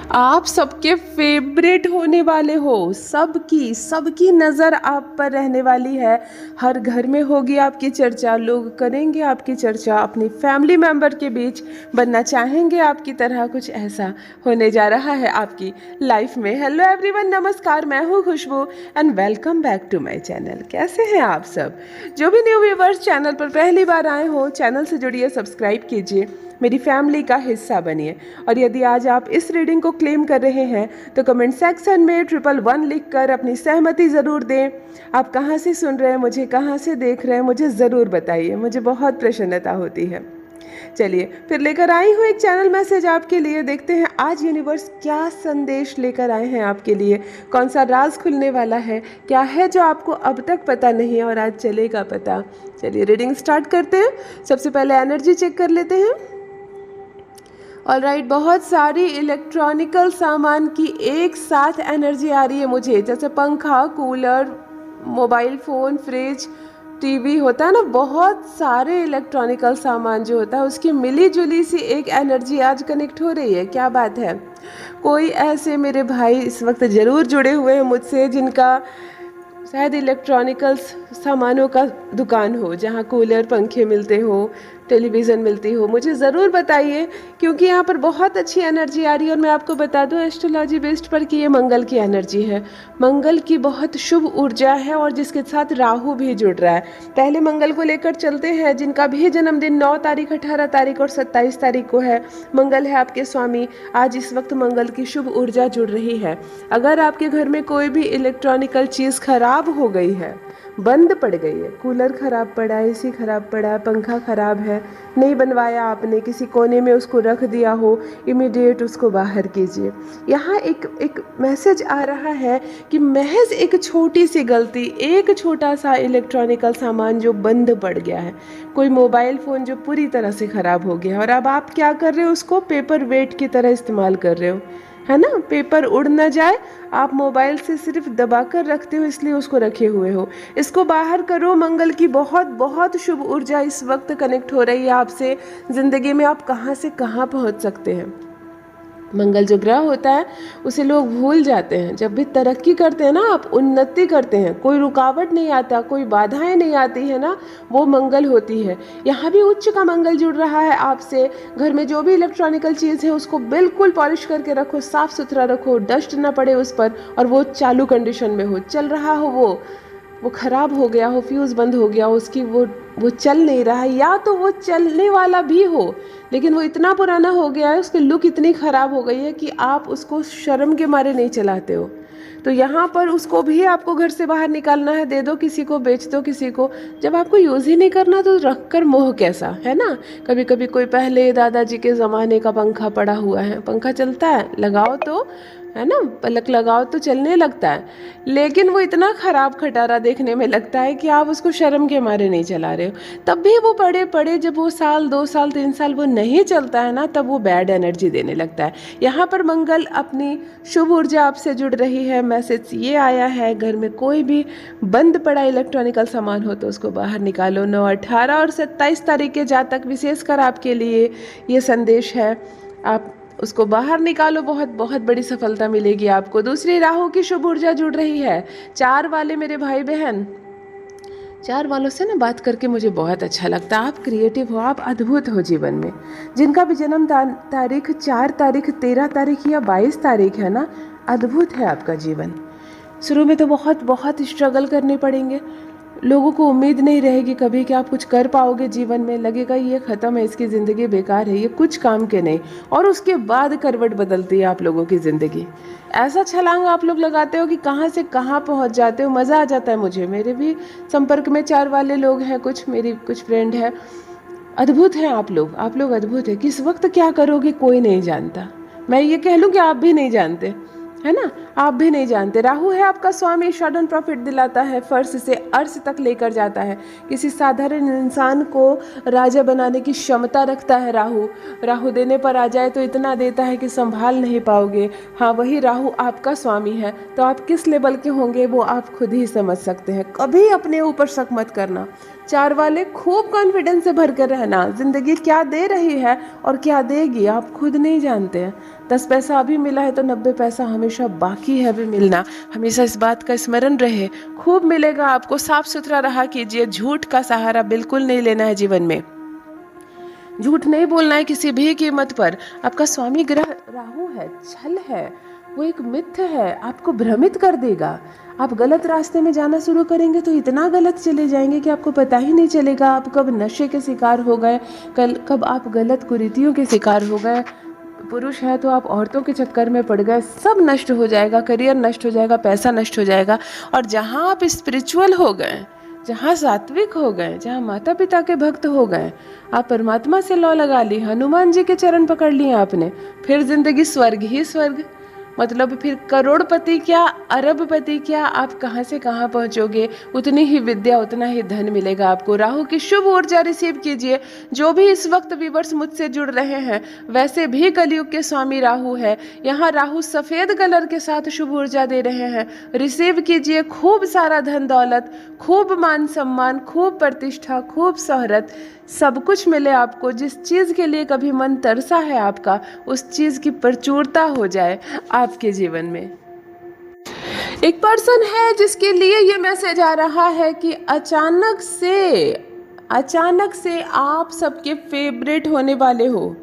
आप सबके फेवरेट होने वाले हो। सबकी सबकी नज़र आप पर रहने वाली है। हर घर में होगी आपकी चर्चा, लोग करेंगे आपकी चर्चा, अपनी फैमिली मेंबर के बीच बनना चाहेंगे आपकी तरह। कुछ ऐसा होने जा रहा है आपकी लाइफ में। हेलो एवरीवन, नमस्कार, मैं हूँ Khushboo and welcome back to my channel. कैसे हैं आप सब? जो भी न्यू व्यूवर्स चैनल पर पहली बार आए हो, चैनल से जुड़िए, सब्सक्राइब कीजिए, मेरी फैमिली का हिस्सा बनिए। और यदि आज आप इस रीडिंग को क्लेम कर रहे हैं तो कमेंट सेक्शन में 111 लिखकर अपनी सहमति ज़रूर दें। आप कहाँ से सुन रहे हैं मुझे, कहाँ से देख रहे हैं, मुझे ज़रूर बताइए, मुझे बहुत प्रसन्नता होती है। चलिए फिर लेकर आई हूँ एक चैनल मैसेज आपके लिए। देखते हैं आज यूनिवर्स क्या संदेश लेकर आए हैं आपके लिए। कौन सा राज खुलने वाला है, क्या है जो आपको अब तक पता नहीं है और आज चलेगा पता। चलिए रीडिंग स्टार्ट करते हैं। सबसे पहले एनर्जी चेक कर लेते हैं। ऑलराइट, बहुत सारी इलेक्ट्रॉनिकल सामान की एक साथ एनर्जी आ रही है मुझे, जैसे पंखा, cooler, mobile phone, fridge, TV होता है ना, बहुत सारे इलेक्ट्रॉनिकल सामान जो होता है उसकी मिली जुली सी एक एनर्जी आज कनेक्ट हो रही है। क्या बात है। कोई ऐसे मेरे भाई इस वक्त ज़रूर जुड़े हुए हैं मुझसे जिनका शायद इलेक्ट्रॉनिकल सामानों का दुकान हो, जहाँ कूलर, पंखे मिलते हो, टेलीविज़न मिलती हो। मुझे ज़रूर बताइए, क्योंकि यहाँ पर बहुत अच्छी एनर्जी आ रही है। और मैं आपको बता दूँ एस्ट्रोलॉजी बेस्ड पर कि ये मंगल की एनर्जी है। मंगल की बहुत शुभ ऊर्जा है और जिसके साथ राहु भी जुड़ रहा है। पहले मंगल को लेकर चलते हैं, जिनका भी जन्मदिन 9 तारीख, 18 तारीख और 27 तारीख को है। मंगल है आपके स्वामी। आज इस वक्त मंगल की शुभ ऊर्जा जुड़ रही है। अगर आपके घर में कोई भी इलेक्ट्रॉनिकल चीज़ खराब हो गई है, बंद पड़ गई है, कूलर ख़राब पड़ा है, एसी ख़राब पड़ा है, पंखा ख़राब है, नहीं बनवाया आपने, किसी कोने में उसको रख दिया हो, इमीडिएट उसको बाहर कीजिए। यहाँ एक मैसेज आ रहा है कि महज एक छोटी सी गलती, एक छोटा सा इलेक्ट्रॉनिकल सामान जो बंद पड़ गया है, कोई मोबाइल फ़ोन जो पूरी तरह से ख़राब हो गया और अब आप क्या कर रहे हो, उसको पेपर वेट की तरह इस्तेमाल कर रहे हो, है ना। पेपर उड़ ना जाए, आप मोबाइल से सिर्फ दबा कर रखते हो, इसलिए उसको रखे हुए हो। इसको बाहर करो। मंगल की बहुत बहुत शुभ ऊर्जा इस वक्त कनेक्ट हो रही है आपसे। ज़िंदगी में आप कहाँ से कहाँ पहुँच सकते हैं। मंगल जो ग्रह होता है उसे लोग भूल जाते हैं। जब भी तरक्की करते हैं ना, आप उन्नति करते हैं, कोई रुकावट नहीं आता, कोई बाधाएं नहीं आती है ना, वो मंगल होती है। यहाँ भी उच्च का मंगल जुड़ रहा है आपसे। घर में जो भी इलेक्ट्रॉनिकल चीज़ है उसको बिल्कुल पॉलिश करके रखो, साफ़ सुथरा रखो, डस्ट ना पड़े उस पर, और वो चालू कंडीशन में हो, चल रहा हो, वो ख़राब हो गया हो, फ्यूज़ बंद हो गया हो, उसकी वो चल नहीं रहा है, या तो वो चलने वाला भी हो लेकिन वो इतना पुराना हो गया है, उसकी लुक इतनी ख़राब हो गई है कि आप उसको शर्म के मारे नहीं चलाते हो। तो यहाँ पर उसको भी आपको घर से बाहर निकालना है। दे दो किसी को, बेच दो किसी को। जब आपको यूज़ ही नहीं करना तो रख कर मोह कैसा, है ना। कभी कभी कोई पहले दादाजी के ज़माने का पंखा पड़ा हुआ है, पंखा चलता है, लगाओ तो, है ना, पलक लगाओ तो चलने लगता है, लेकिन वो इतना ख़राब खटारा देखने में लगता है कि आप उसको शर्म के मारे नहीं चला रहे हो। तब भी वो पड़े जब वो साल, 2 साल, 3 साल वो नहीं चलता है ना, तब वो बैड एनर्जी देने लगता है। यहाँ पर मंगल अपनी शुभ ऊर्जा आपसे जुड़ रही है। मैसेज ये आया है, घर में कोई भी बंद पड़ा इलेक्ट्रॉनिकल सामान हो तो उसको बाहर निकालो। 9, 18 और 27 तारीख के जातक विशेषकर आपके लिए ये संदेश है। आप उसको बाहर निकालो, बहुत बहुत बड़ी सफलता मिलेगी आपको। दूसरी, राहु की शुभ ऊर्जा जुड़ रही है। 4 वाले मेरे भाई बहन, 4 वालों से ना बात करके मुझे बहुत अच्छा लगता है। आप क्रिएटिव हो, आप अद्भुत हो जीवन में। जिनका भी जन्म तारीख 4 तारीख, 13 तारीख या 22 तारीख है ना, अद्भुत है आपका जीवन। शुरू में तो बहुत बहुत स्ट्रगल करने पड़ेंगे, लोगों को उम्मीद नहीं रहेगी कभी कि आप कुछ कर पाओगे जीवन में, लगेगा ये ख़त्म है, इसकी ज़िंदगी बेकार है, ये कुछ काम के नहीं। और उसके बाद करवट बदलती है आप लोगों की ज़िंदगी। ऐसा छलांग आप लोग लगाते हो कि कहाँ से कहाँ पहुँच जाते हो, मज़ा आ जाता है मुझे। मेरे भी संपर्क में 4 वाले लोग हैं, मेरी कुछ फ्रेंड है। अद्भुत हैं आप लोग अद्भुत है। किस वक्त क्या करोगे कोई नहीं जानता। मैं ये कह लूँ कि आप भी नहीं जानते, है ना, आप भी नहीं जानते। राहु है आपका स्वामी, सडन प्रॉफिट दिलाता है, फर्श से अर्श तक लेकर जाता है। किसी साधारण इंसान को राजा बनाने की क्षमता रखता है राहु देने पर आ जाए तो इतना देता है कि संभाल नहीं पाओगे। हाँ, वही राहु आपका स्वामी है, तो आप किस लेवल के होंगे वो आप खुद ही समझ सकते हैं। कभी अपने ऊपर शक मत करना। 4 वाले, खूब कॉन्फिडेंस से भर कर रहना। ज़िंदगी क्या दे रही है और क्या देगी आप खुद नहीं जानते हैं। 10 पैसा अभी मिला है तो 90 पैसा हमेशा बाकी है अभी मिलना। हमेशा इस बात का स्मरण रहे, खूब मिलेगा आपको। साफ सुथरा रहा कीजिए, झूठ का सहारा बिल्कुल नहीं लेना है जीवन में। झूठ नहीं बोलना है किसी भी कीमत पर। आपका स्वामी ग्रह राहु है, छल है, वो एक मिथ्य है, आपको भ्रमित कर देगा। आप गलत रास्ते में जाना शुरू करेंगे तो इतना गलत चले जाएंगे कि आपको पता ही नहीं चलेगा आप कब नशे के शिकार हो गए, कब आप गलत कुरीतियों के शिकार हो गए। पुरुष है तो आप औरतों के चक्कर में पड़ गए, सब नष्ट हो जाएगा, करियर नष्ट हो जाएगा, पैसा नष्ट हो जाएगा। और जहाँ आप स्पिरिचुअल हो गए, जहाँ सात्विक हो गए, जहाँ माता पिता के भक्त हो गए, आप परमात्मा से लौ लगा ली, हनुमान जी के चरण पकड़ लिए आपने, फिर जिंदगी स्वर्ग ही स्वर्ग। मतलब फिर करोड़पति क्या, अरबपति क्या, आप कहाँ से कहाँ पहुँचोगे। उतनी ही विद्या, उतना ही धन मिलेगा आपको। राहु की शुभ ऊर्जा रिसीव कीजिए। जो भी इस वक्त व्यूअर्स मुझसे जुड़ रहे हैं, वैसे भी कलयुग के स्वामी राहु है। यहाँ राहु सफ़ेद कलर के साथ शुभ ऊर्जा दे रहे हैं। रिसीव कीजिए। खूब सारा धन दौलत, खूब मान सम्मान, खूब प्रतिष्ठा, खूब शोहरत, सब कुछ मिले आपको। जिस चीज़ के लिए कभी मन तरसा है आपका, उस चीज़ की प्रचुरता हो जाए आपके जीवन में। एक पर्सन है जिसके लिए ये मैसेज आ रहा है कि अचानक से आप सबके फेवरेट होने वाले हो।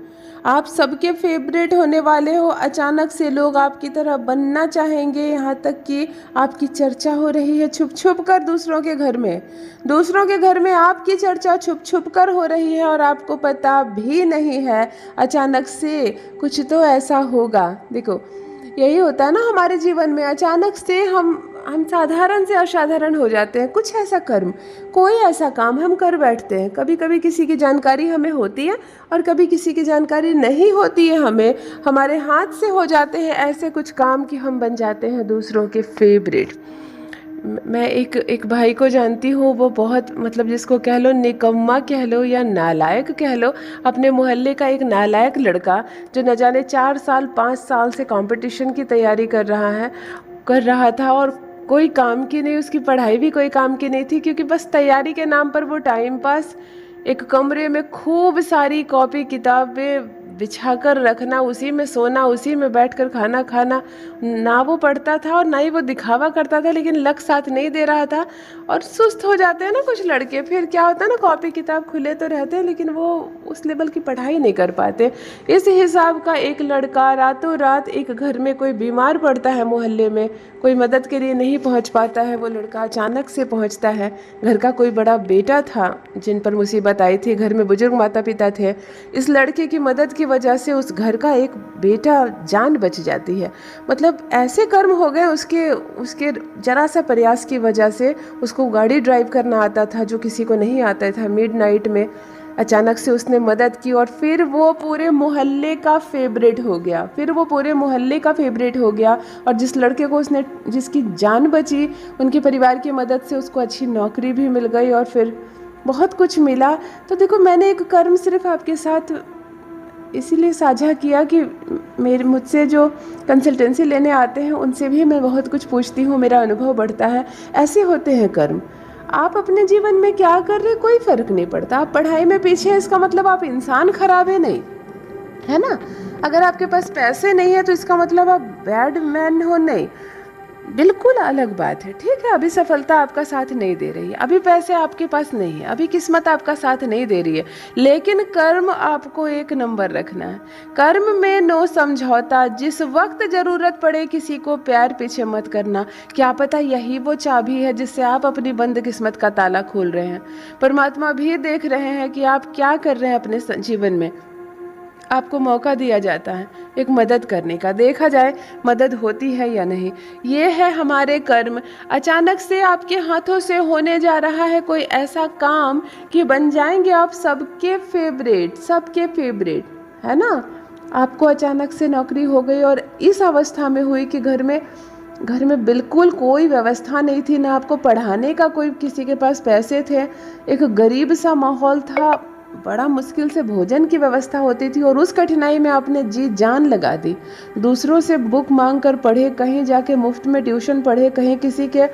आप सबके फेवरेट होने वाले हो। अचानक से लोग आपकी तरह बनना चाहेंगे, यहाँ तक कि आपकी चर्चा हो रही है छुप छुप कर दूसरों के घर में। दूसरों के घर में आपकी चर्चा छुप छुप कर हो रही है और आपको पता भी नहीं है। अचानक से कुछ तो ऐसा होगा। देखो, यही होता है ना हमारे जीवन में, अचानक से हम साधारण से असाधारण हो जाते हैं। कुछ ऐसा कर्म, कोई ऐसा काम हम कर बैठते हैं। कभी कभी किसी की जानकारी हमें होती है और कभी किसी की जानकारी नहीं होती है हमें। हमारे हाथ से हो जाते हैं ऐसे कुछ काम कि हम बन जाते हैं दूसरों के फेवरेट। मैं एक भाई को जानती हूँ, वो बहुत, मतलब जिसको कह लो निकम्मा कह लो या नालायक कह लो, अपने मोहल्ले का एक नालायक लड़का जो न जाने 4 साल 5 साल से कंपटीशन की तैयारी कर रहा था और कोई काम की नहीं, उसकी पढ़ाई भी कोई काम की नहीं थी, क्योंकि बस तैयारी के नाम पर वो टाइम पास, एक कमरे में खूब सारी कॉपी किताबें बिछा कर रखना, उसी में सोना, उसी में बैठकर खाना खाना। ना वो पढ़ता था और ना ही वो दिखावा करता था, लेकिन लक साथ नहीं दे रहा था। और सुस्त हो जाते हैं ना कुछ लड़के, फिर क्या होता है ना, कॉपी किताब खुले तो रहते हैं लेकिन वो उस लेवल की पढ़ाई नहीं कर पाते। इस हिसाब का एक लड़का रातों रात, एक घर में कोई बीमार पड़ता है, मोहल्ले में कोई मदद के लिए नहीं पहुंच पाता है, वो लड़का अचानक से पहुंचता है। घर का कोई बड़ा बेटा था जिन पर मुसीबत आई थी, घर में बुजुर्ग माता पिता थे। इस लड़के की मदद की वजह से उस घर का एक बेटा जान बच जाती है। मतलब ऐसे कर्म हो गए उसके जरा सा प्रयास की वजह से। उसको गाड़ी ड्राइव करना आता था जो किसी को नहीं आता था। मिडनाइट में अचानक से उसने मदद की और फिर वो पूरे मोहल्ले का फेवरेट हो गया। और जिस लड़के को जिसकी जान बची, उनके परिवार की मदद से उसको अच्छी नौकरी भी मिल गई और फिर बहुत कुछ मिला। तो देखो, मैंने एक कर्म सिर्फ आपके साथ इसीलिए साझा किया कि मुझसे जो कंसल्टेंसी लेने आते हैं उनसे भी मैं बहुत कुछ पूछती हूँ, मेरा अनुभव बढ़ता है। ऐसे होते हैं कर्म। आप अपने जीवन में क्या कर रहे, कोई फर्क नहीं पड़ता। आप पढ़ाई में पीछे हैं, इसका मतलब आप इंसान खराब है नहीं, है ना। अगर आपके पास पैसे नहीं है तो इसका मतलब आप बैड मैन हो नहीं, बिल्कुल अलग बात है। ठीक है, अभी सफलता आपका साथ नहीं दे रही है, अभी पैसे आपके पास नहीं है, अभी किस्मत आपका साथ नहीं दे रही है, लेकिन कर्म आपको एक नंबर रखना है। कर्म में नो समझौता। जिस वक्त जरूरत पड़े किसी को प्यार पीछे मत करना। क्या पता यही वो चाबी है जिससे आप अपनी बंद किस्मत का ताला खोल रहे हैं। परमात्मा भी देख रहे हैं कि आप क्या कर रहे हैं अपने जीवन में। आपको मौका दिया जाता है एक मदद करने का, देखा जाए मदद होती है या नहीं। ये है हमारे कर्म। अचानक से आपके हाथों से होने जा रहा है कोई ऐसा काम कि बन जाएंगे आप सबके फेवरेट, है ना। आपको अचानक से नौकरी हो गई और इस अवस्था में हुई कि घर में बिल्कुल कोई व्यवस्था नहीं थी, ना आपको पढ़ाने का कोई, किसी के पास पैसे थे, एक गरीब सा माहौल था, बड़ा मुश्किल से भोजन की व्यवस्था होती थी और उस कठिनाई में आपने जी जान लगा दी। दूसरों से बुक मांग कर पढ़े, कहीं जाके मुफ्त में ट्यूशन पढ़े, कहीं किसी के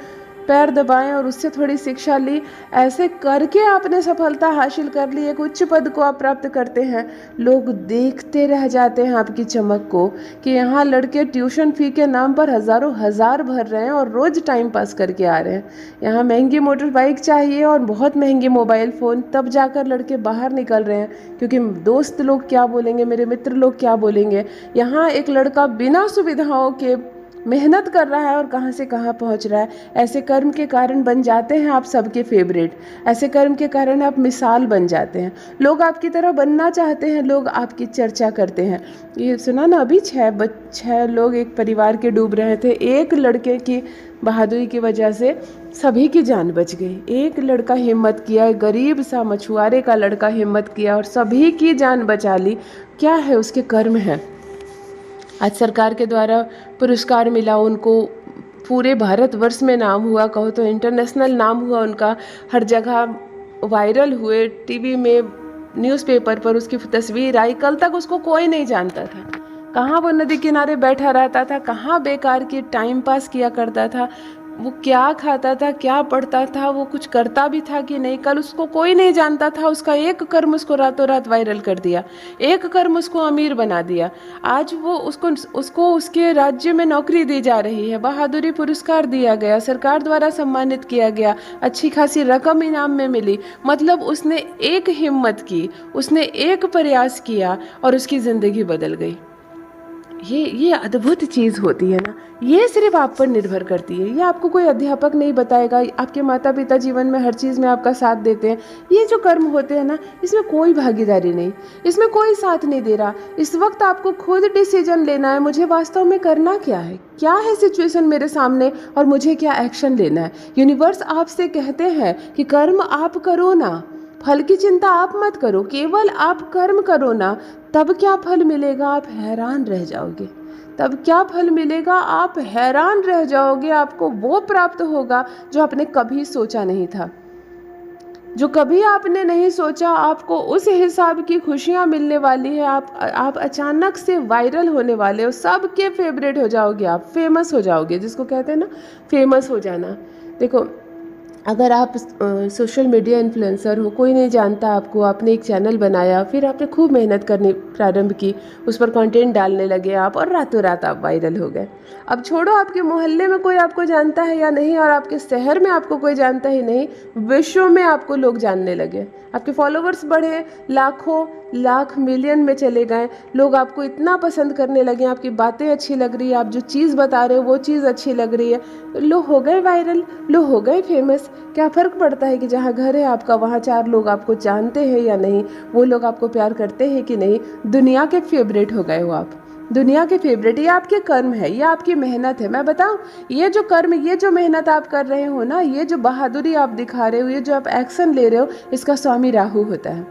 पैर दबाएं और उससे थोड़ी शिक्षा ली, ऐसे करके आपने सफलता हासिल कर ली, एक उच्च पद को आप प्राप्त करते हैं। लोग देखते रह जाते हैं आपकी चमक को कि यहाँ लड़के ट्यूशन फ़ी के नाम पर हज़ारों हज़ार भर रहे हैं और रोज़ टाइम पास करके आ रहे हैं। यहाँ महंगी मोटर बाइक चाहिए और बहुत महंगी मोबाइल फ़ोन, तब जाकर लड़के बाहर निकल रहे हैं, क्योंकि दोस्त लोग क्या बोलेंगे, मेरे मित्र लोग क्या बोलेंगे। यहाँ एक लड़का बिना सुविधाओं के मेहनत कर रहा है और कहाँ से कहाँ पहुँच रहा है। ऐसे कर्म के कारण बन जाते हैं आप सबके फेवरेट, ऐसे कर्म के कारण आप मिसाल बन जाते हैं। लोग आपकी तरह बनना चाहते हैं, लोग आपकी चर्चा करते हैं। ये सुना ना अभी, 6 लोग एक परिवार के डूब रहे थे, एक लड़के की बहादुरी की वजह से सभी की जान बच गई। एक लड़का हिम्मत किया, गरीब सा मछुआरे का लड़का हिम्मत किया और सभी की जान बचा ली। क्या है उसके कर्म है। आज सरकार के द्वारा पुरस्कार मिला उनको, पूरे भारतवर्ष में नाम हुआ, कहो तो इंटरनेशनल नाम हुआ उनका, हर जगह वायरल हुए, टीवी में, न्यूज़पेपर पर उसकी तस्वीर आई। कल तक उसको कोई नहीं जानता था, कहाँ वो नदी किनारे बैठा रहता था, कहाँ बेकार की टाइम पास किया करता था, वो क्या खाता था, क्या पढ़ता था, वो कुछ करता भी था कि नहीं, कल उसको कोई नहीं जानता था। उसका एक कर्म उसको रातों रात वायरल कर दिया, एक कर्म उसको अमीर बना दिया। आज वो उसको उसके राज्य में नौकरी दी जा रही है, बहादुरी पुरस्कार दिया गया, सरकार द्वारा सम्मानित किया गया, अच्छी खासी रकम इनाम में मिली। मतलब उसने एक हिम्मत की, उसने एक प्रयास किया और उसकी ज़िंदगी बदल गई। ये अद्भुत चीज़ होती है ना, ये सिर्फ आप पर निर्भर करती है। ये आपको कोई अध्यापक नहीं बताएगा, आपके माता पिता जीवन में हर चीज़ में आपका साथ देते हैं। ये जो कर्म होते हैं ना, इसमें कोई भागीदारी नहीं, इसमें कोई साथ नहीं दे रहा। इस वक्त आपको खुद डिसीजन लेना है, मुझे वास्तव में करना क्या है सिचुएशन मेरे सामने और मुझे क्या एक्शन लेना है। यूनिवर्स आपसे कहते हैं कि कर्म आप करो ना, फल की चिंता आप मत करो, केवल आप कर्म करो ना। तब क्या फल मिलेगा, आप हैरान रह जाओगे। तब क्या फल मिलेगा, आप हैरान रह जाओगे। आपको वो प्राप्त होगा जो आपने कभी सोचा नहीं था, जो कभी आपने नहीं सोचा। आपको उस हिसाब की खुशियाँ मिलने वाली है। आप अचानक से वायरल होने वाले हो, सबके फेवरेट हो जाओगे, आप फेमस हो जाओगे, जिसको कहते हैं ना फेमस हो जाना। देखो, अगर आप सोशल मीडिया इन्फ्लुएंसर हो, कोई नहीं जानता आपको, आपने एक चैनल बनाया, फिर आपने खूब मेहनत करनी प्रारंभ की, उस पर कंटेंट डालने लगे आप और रातों रात आप वायरल हो गए। अब छोड़ो आपके मोहल्ले में कोई आपको जानता है या नहीं, और आपके शहर में आपको कोई जानता ही नहीं, विश्व में आपको लोग जानने लगे। आपके फॉलोवर्स बढ़े, लाखों लाख मिलियन में चले गए, लोग आपको इतना पसंद करने लगे, आपकी बातें अच्छी लग रही है, आप जो चीज़ बता रहे हो वो चीज़ अच्छी लग रही है, लोग हो गए वायरल, लोग हो गए फेमस। क्या फ़र्क पड़ता है कि जहाँ घर है आपका वहाँ 4 लोग आपको जानते हैं या नहीं, वो लोग आपको प्यार करते हैं कि नहीं। दुनिया के फेवरेट हो गए हो आप, दुनिया के फेवरेट। ये आपके कर्म है, ये आपकी मेहनत है। मैं बताऊं, ये जो कर्म, ये जो मेहनत आप कर रहे हो ना, ये जो बहादुरी आप दिखा रहे हो, ये जो आप एक्शन ले रहे हो, इसका स्वामी राहु होता है,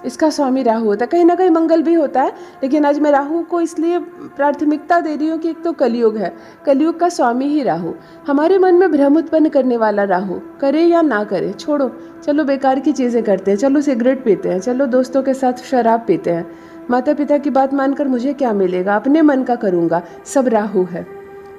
इसका स्वामी राहु होता है। कहीं ना कहीं मंगल भी होता है, लेकिन आज मैं राहु को इसलिए प्राथमिकता दे रही हूँ कि एक तो कलयुग है, कलयुग का स्वामी ही राहु। हमारे मन में भ्रम उत्पन्न करने वाला राहु, करे या ना करे, छोड़ो, चलो बेकार की चीज़ें करते हैं, चलो सिगरेट पीते हैं, चलो दोस्तों के साथ शराब पीते हैं, माता पिता की बात मानकर मुझे क्या मिलेगा, अपने मन का करूँगा, सब राहु है।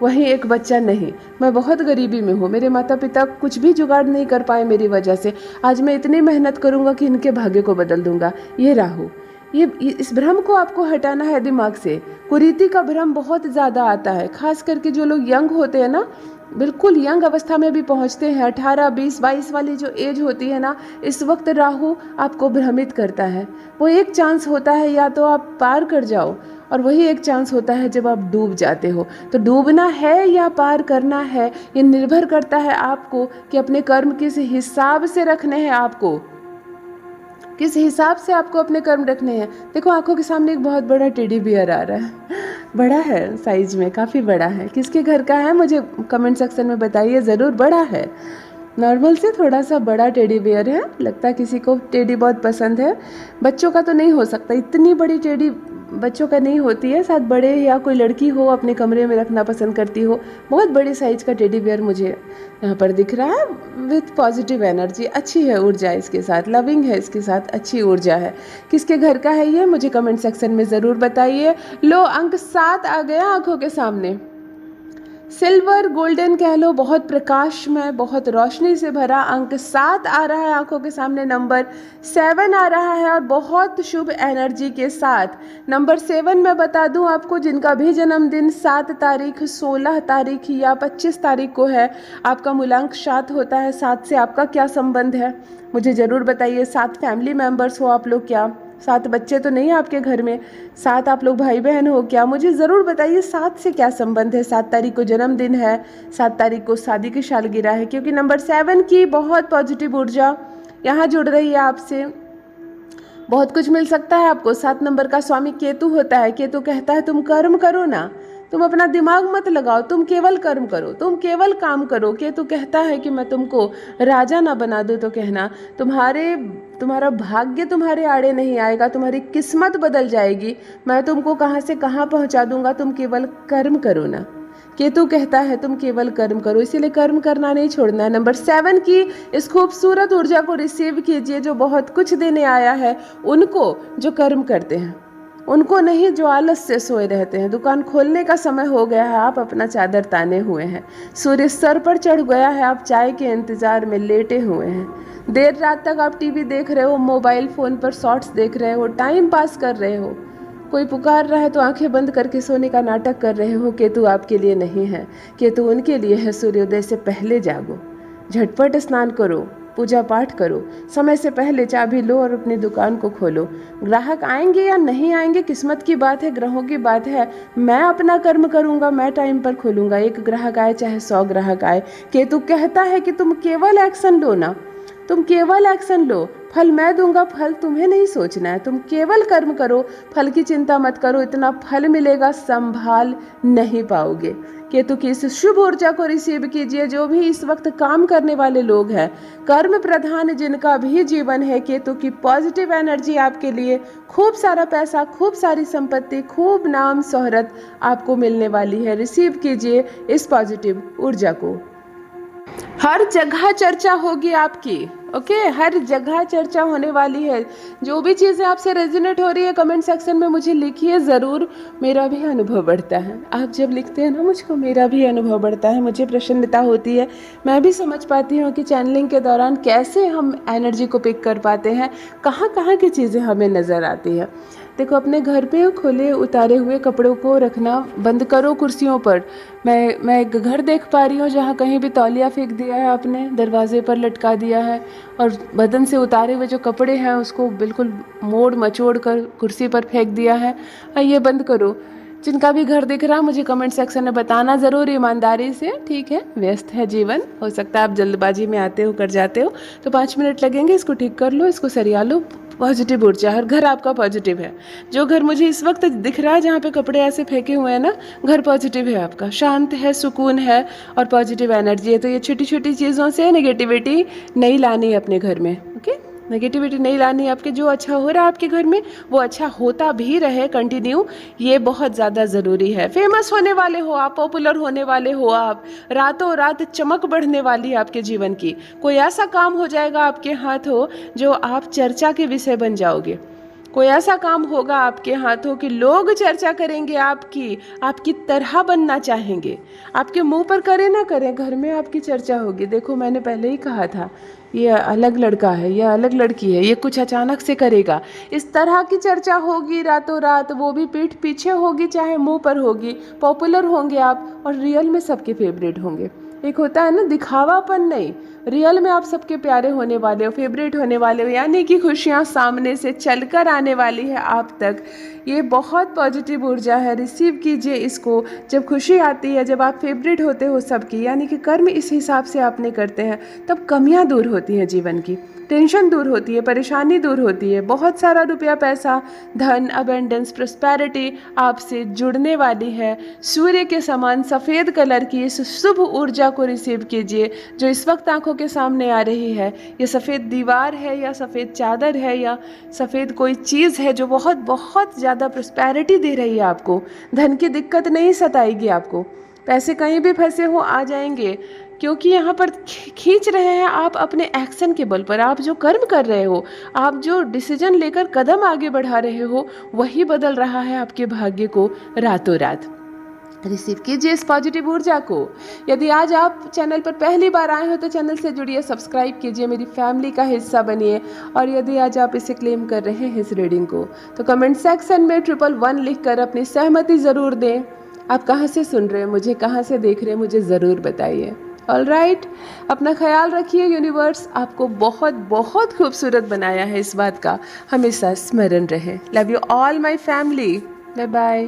वहीं एक बच्चा नहीं, मैं बहुत गरीबी में हूँ, मेरे माता पिता कुछ भी जुगाड़ नहीं कर पाए मेरी वजह से, आज मैं इतनी मेहनत करूँगा कि इनके भाग्य को बदल दूँगा। ये राहु, ये इस भ्रम को आपको हटाना है दिमाग से। कुरीति का भ्रम बहुत ज़्यादा आता है, खास करके जो लोग यंग होते हैं ना, बिल्कुल यंग अवस्था में भी पहुंचते हैं, 18, 20, 22 वाली जो एज होती है ना, इस वक्त राहु आपको भ्रमित करता है। वो एक चांस होता है या तो आप पार कर जाओ, और वही एक चांस होता है जब आप डूब जाते हो। तो डूबना है या पार करना है, ये निर्भर करता है आपको कि अपने कर्म किस हिसाब से रखने हैं, आपको किस हिसाब से आपको अपने कर्म रखने हैं। देखो, आंखों के सामने एक बहुत बड़ा टेडी बियर आ रहा है, बड़ा है साइज में, काफ़ी बड़ा है। किसके घर का है मुझे कमेंट सेक्शन में बताइए ज़रूर। बड़ा है, नॉर्मल से थोड़ा सा बड़ा टेडी बियर है, लगता है किसी को टेडी बहुत पसंद है। बच्चों का तो नहीं हो सकता, इतनी बड़ी टेडी बच्चों का नहीं होती है, साथ बड़े या कोई लड़की हो अपने कमरे में रखना पसंद करती हो। बहुत बड़ी साइज का टेडी बियर मुझे यहाँ पर दिख रहा है, विथ पॉजिटिव एनर्जी, अच्छी है ऊर्जा इसके साथ, लविंग है इसके साथ, अच्छी ऊर्जा है। किसके घर का है ये मुझे कमेंट सेक्शन में ज़रूर बताइए। लो, अंक 7 आ गया आंखों के सामने। सिल्वर गोल्डन कह लो, बहुत प्रकाशमय, बहुत रोशनी से भरा। अंक 7 आ रहा है आंखों के सामने, नंबर 7 आ रहा है और बहुत शुभ एनर्जी के साथ। नंबर 7 मैं बता दूं आपको, जिनका भी जन्मदिन 7 तारीख, 16 तारीख या 25 तारीख को है, आपका मूलांक 7 होता है। 7 से आपका क्या संबंध है मुझे ज़रूर बताइए। 7 फैमिली मेम्बर्स हो आप लोग क्या? 7 बच्चे तो नहीं है आपके घर में? 7 आप लोग भाई बहन हो क्या? मुझे ज़रूर बताइए 7 से क्या संबंध है। 7 तारीख को जन्मदिन है, 7 तारीख को शादी की सालगिरह है, क्योंकि नंबर 7 की बहुत पॉजिटिव ऊर्जा यहाँ जुड़ रही है आपसे। बहुत कुछ मिल सकता है आपको। 7 नंबर का स्वामी केतु होता है। केतु कहता है तुम कर्म करो ना, तुम अपना दिमाग मत लगाओ, तुम केवल कर्म करो, तुम केवल काम करो। केतु कहता है कि मैं तुमको राजा ना बना दूं तो कहना, तुम्हारा भाग्य तुम्हारे आड़े नहीं आएगा, तुम्हारी किस्मत बदल जाएगी, मैं तुमको कहाँ से कहाँ पहुँचा दूंगा, तुम केवल कर्म करो ना। केतु कहता है तुम केवल कर्म करो, इसीलिए कर्म करना नहीं छोड़ना है। नंबर 7 की इस खूबसूरत ऊर्जा को रिसीव कीजिए, जो बहुत कुछ देने आया है उनको, जो कर्म करते हैं उनको नहीं, जो आलस से सोए रहते हैं। दुकान खोलने का समय हो गया है, आप अपना चादर ताने हुए हैं। सूर्य सर पर चढ़ गया है, आप चाय के इंतज़ार में लेटे हुए हैं। देर रात तक आप टीवी देख रहे हो, मोबाइल फ़ोन पर शॉर्ट्स देख रहे हो, टाइम पास कर रहे हो। कोई पुकार रहा है तो आंखें बंद करके सोने का नाटक कर रहे हो। केतु आपके लिए नहीं है, केतु उनके लिए है। सूर्योदय से पहले जागो, झटपट स्नान करो, पूजा पाठ करो, समय से पहले चाबी लो और अपनी दुकान को खोलो। ग्राहक आएंगे या नहीं आएंगे किस्मत की बात है, ग्रहों की बात है। मैं अपना कर्म करूंगा, मैं टाइम पर खोलूंगा। 1 ग्राहक आए चाहे 100 ग्राहक आए। केतु कहता है कि तुम केवल एक्शन लो ना, तुम केवल एक्शन लो, फल मैं दूंगा, फल तुम्हें नहीं सोचना है। तुम केवल कर्म करो, फल की चिंता मत करो, इतना फल मिलेगा संभाल नहीं पाओगे। केतु की इस शुभ ऊर्जा को रिसीव कीजिए। जो भी इस वक्त काम करने वाले लोग हैं, कर्म प्रधान जिनका भी जीवन है, केतु की पॉजिटिव एनर्जी आपके लिए, खूब सारा पैसा, खूब सारी संपत्ति, खूब नाम शोहरत आपको मिलने वाली है। रिसीव कीजिए इस पॉजिटिव ऊर्जा को। हर जगह चर्चा होगी आपकी, ओके? हर जगह चर्चा होने वाली है। जो भी चीज़ें आपसे रेजोनेट हो रही है कमेंट सेक्शन में मुझे लिखिए ज़रूर, मेरा भी अनुभव बढ़ता है। आप जब लिखते हैं ना मुझको, मेरा भी अनुभव बढ़ता है, मुझे प्रसन्नता होती है। मैं भी समझ पाती हूँ कि चैनलिंग के दौरान कैसे हम एनर्जी को पिक कर पाते हैं, कहाँ कहाँ की चीज़ें हमें नज़र आती है। देखो, अपने घर पे खुले उतारे हुए कपड़ों को रखना बंद करो कुर्सियों पर। मैं एक घर देख पा रही हूँ जहाँ कहीं भी तौलिया फेंक दिया है आपने, दरवाजे पर लटका दिया है, और बदन से उतारे हुए जो कपड़े हैं उसको बिल्कुल मोड़ मचोड़ कर कुर्सी पर फेंक दिया है। ये बंद करो। जिनका भी घर दिख रहा मुझे कमेंट सेक्शन में बताना ज़रूर, ईमानदारी से, ठीक है? व्यस्त है जीवन, हो सकता है आप जल्दबाजी में आते हो कर जाते हो, तो 5 मिनट लगेंगे। इसको ठीक कर लो, इसको सरिया लो। पॉजिटिव ऊर्जा, हर घर आपका पॉजिटिव है। जो घर मुझे इस वक्त दिख रहा है जहाँ पे कपड़े ऐसे फेंके हुए हैं ना, घर पॉजिटिव है आपका, शांत है, सुकून है और पॉजिटिव एनर्जी है। तो ये छोटी छोटी चीज़ों से नेगेटिविटी नहीं लानी है अपने घर में, ओके? नेगेटिविटी नहीं लानी है आपके। जो अच्छा हो रहा है आपके घर में वो अच्छा होता भी रहे, कंटिन्यू, ये बहुत ज़्यादा ज़रूरी है। फेमस होने वाले हो आप, पॉपुलर होने वाले हो आप, रातों रात चमक बढ़ने वाली है आपके जीवन की। कोई ऐसा काम हो जाएगा आपके हाथों जो आप चर्चा के विषय बन जाओगे। कोई ऐसा काम होगा आपके हाथों कि लोग चर्चा करेंगे आपकी तरह बनना चाहेंगे। आपके मुंह पर करें ना करें, घर में आपकी चर्चा होगी। देखो, मैंने पहले ही कहा था, ये अलग लड़का है, ये अलग लड़की है, ये कुछ अचानक से करेगा। इस तरह की चर्चा होगी रातों रात, वो भी पीठ पीछे होगी चाहे मुंह पर होगी। पॉपुलर होंगे आप और रियल में सबके फेवरेट होंगे। एक होता है ना दिखावापन, नहीं, रियल में आप सबके प्यारे होने वाले हो, फेवरेट होने वाले हो, यानी कि खुशियाँ सामने से चलकर आने वाली है आप तक। ये बहुत पॉजिटिव ऊर्जा है, रिसीव कीजिए इसको। जब खुशी आती है, जब आप फेवरेट होते हो सबकी, यानी कि कर्म इस हिसाब से आपने करते हैं, तब कमियां दूर होती हैं जीवन की, टेंशन दूर होती है, परेशानी दूर होती है। बहुत सारा रुपया, पैसा, धन, अबेंडेंस, प्रोस्पेरिटी आपसे जुड़ने वाली है। सूर्य के समान सफ़ेद कलर की इस शुभ ऊर्जा को रिसीव कीजिए जो इस वक्त आंखों के सामने आ रही है। ये सफ़ेद दीवार है या सफ़ेद चादर है या सफ़ेद कोई चीज़ है जो बहुत बहुत ज़्यादा प्रोस्पेरिटी दे रही है आपको। धन की दिक्कत नहीं सताएगी आपको, पैसे कहीं भी फंसे हो आ जाएंगे, क्योंकि यहाँ पर खींच रहे हैं आप अपने एक्शन के बल पर। आप जो कर्म कर रहे हो, आप जो डिसीजन लेकर कदम आगे बढ़ा रहे हो, वही बदल रहा है आपके भाग्य को रातों रात। रिसीव कीजिए इस पॉजिटिव ऊर्जा को। यदि आज आप चैनल पर पहली बार आए हो तो चैनल से जुड़िए, सब्सक्राइब कीजिए, मेरी फैमिली का हिस्सा बनिए। और यदि आज आप इसे क्लेम कर रहे हैं इस रीडिंग को, तो कमेंट सेक्शन में 111 लिखकर अपनी सहमति ज़रूर दें। आप कहाँ से सुन रहे हैं मुझे, कहाँ से देख रहे हैं मुझे ज़रूर बताइए। ऑलराइट, अपना ख्याल रखिए। यूनिवर्स आपको बहुत बहुत खूबसूरत बनाया है, इस बात का हमेशा स्मरण रहे। Love you all my family. Bye bye.